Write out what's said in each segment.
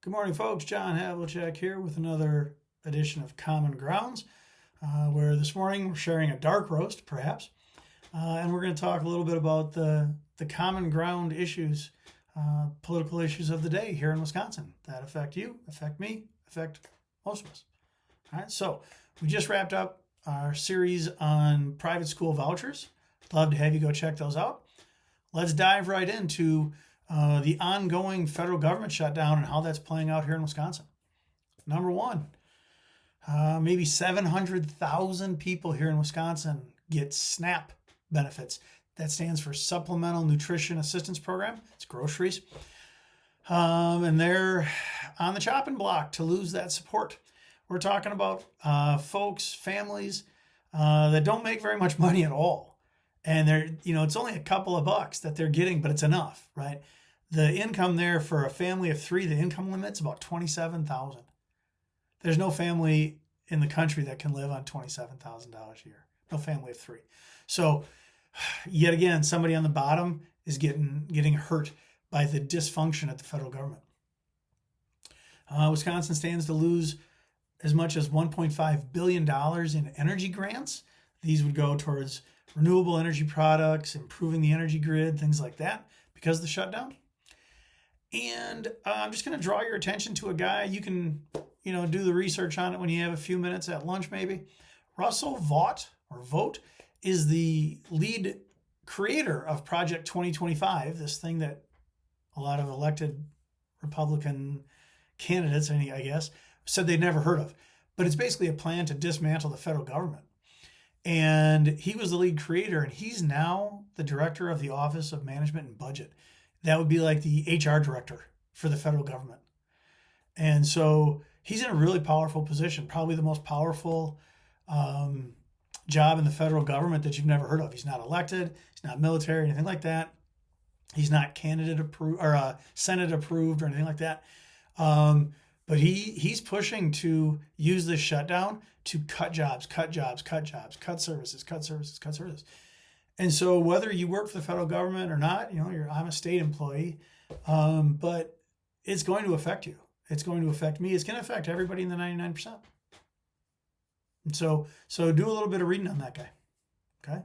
Good morning, folks. Jacque here with another edition of Common Grounds, where this morning we're sharing a dark roast, perhaps, and we're going to talk a little bit about the common ground issues, political issues of the day here in Wisconsin that affect you, affect me, affect most of us. All right, so we just wrapped up our series on private school vouchers. Love to have you go check those out. Let's dive right into the ongoing federal government shutdown and how that's playing out here in Wisconsin. Number one, maybe 700,000 people here in Wisconsin get SNAP benefits. That stands for Supplemental Nutrition Assistance Program. It's groceries. And they're on the chopping block to lose that support. We're talking about folks, families that don't make very much money at all. And they're, it's only a couple of bucks that they're getting, but it's enough, right? The income there for a family of three, the income limit's about $27,000. There's no family in the country that can live on $27,000 a year. No family of three. So yet again, somebody on the bottom is getting hurt by the dysfunction at the federal government. Wisconsin stands to lose as much as $1.5 billion in energy grants. These would go towards renewable energy products, improving the energy grid, things like that, because of the shutdown. And I'm just going to draw your attention to a guy. You can, do the research on it when you have a few minutes at lunch, maybe. Russell Vought is the lead creator of Project 2025, this thing that a lot of elected Republican candidates, I guess, said they'd never heard of. But it's basically a plan to dismantle the federal government. And he was the lead creator, and he's now the director of the Office of Management and Budget. That would be like the HR director for the federal government. And so he's in a really powerful position, probably the most powerful job in the federal government that you've never heard of. He's not elected. He's not military, anything like that. He's not candidate approved or Senate approved or anything like that. But he's pushing to use this shutdown to cut jobs, cut services. And so whether you work for the federal government or not, I'm a state employee, but it's going to affect you. It's going to affect me. It's going to affect everybody in the 99%. And so do a little bit of reading on that guy. Okay.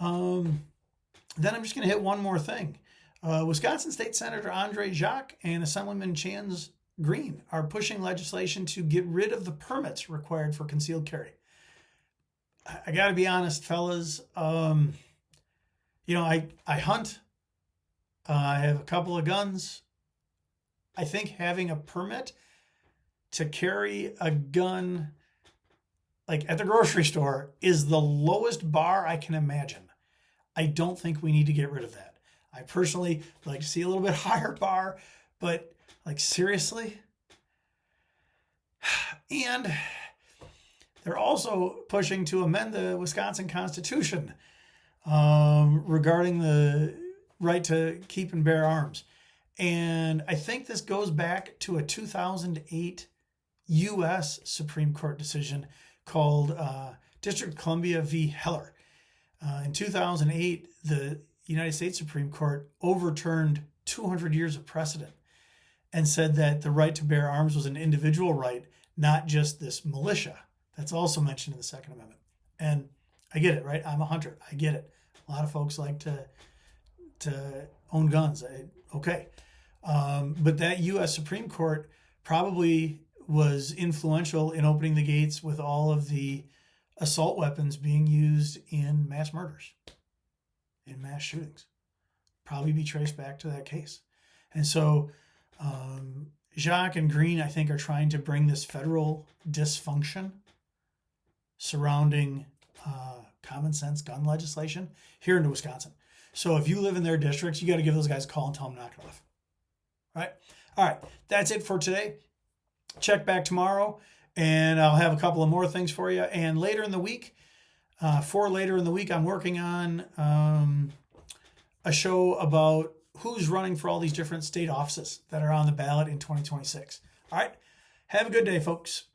Then I'm just going to hit one more thing. Wisconsin State Senator Jacque and Assemblyman Chanz Green are pushing legislation to get rid of the permits required for concealed carry. I got to be honest, fellas. I hunt. I have a couple of guns. I think having a permit to carry a gun, like at the grocery store, is the lowest bar I can imagine. I don't think we need to get rid of that. I personally like to see a little bit higher bar, but seriously? And they're also pushing to amend the Wisconsin Constitution regarding the right to keep and bear arms. And I think this goes back to a 2008 U.S. Supreme Court decision called District of Columbia v. Heller. In 2008, the United States Supreme Court overturned 200 years of precedent and said that the right to bear arms was an individual right, not just this militia. That's also mentioned in the Second Amendment. And I get it, right? I'm a hunter. I get it. A lot of folks like to own guns. Okay. But that U.S. Supreme Court probably was influential in opening the gates with all of the assault weapons being used in mass murders, in mass shootings. Probably be traced back to that case. And so Jacque and Green, I think, are trying to bring this federal dysfunction surrounding common sense gun legislation here into Wisconsin. So if you live in their districts, you got to give those guys a call and tell them knock it off. All right. That's it for today. Check back tomorrow, and I'll have a couple of more things for you. And later in the week, I'm working on a show about who's running for all these different state offices that are on the ballot in 2026. All right. Have a good day, folks.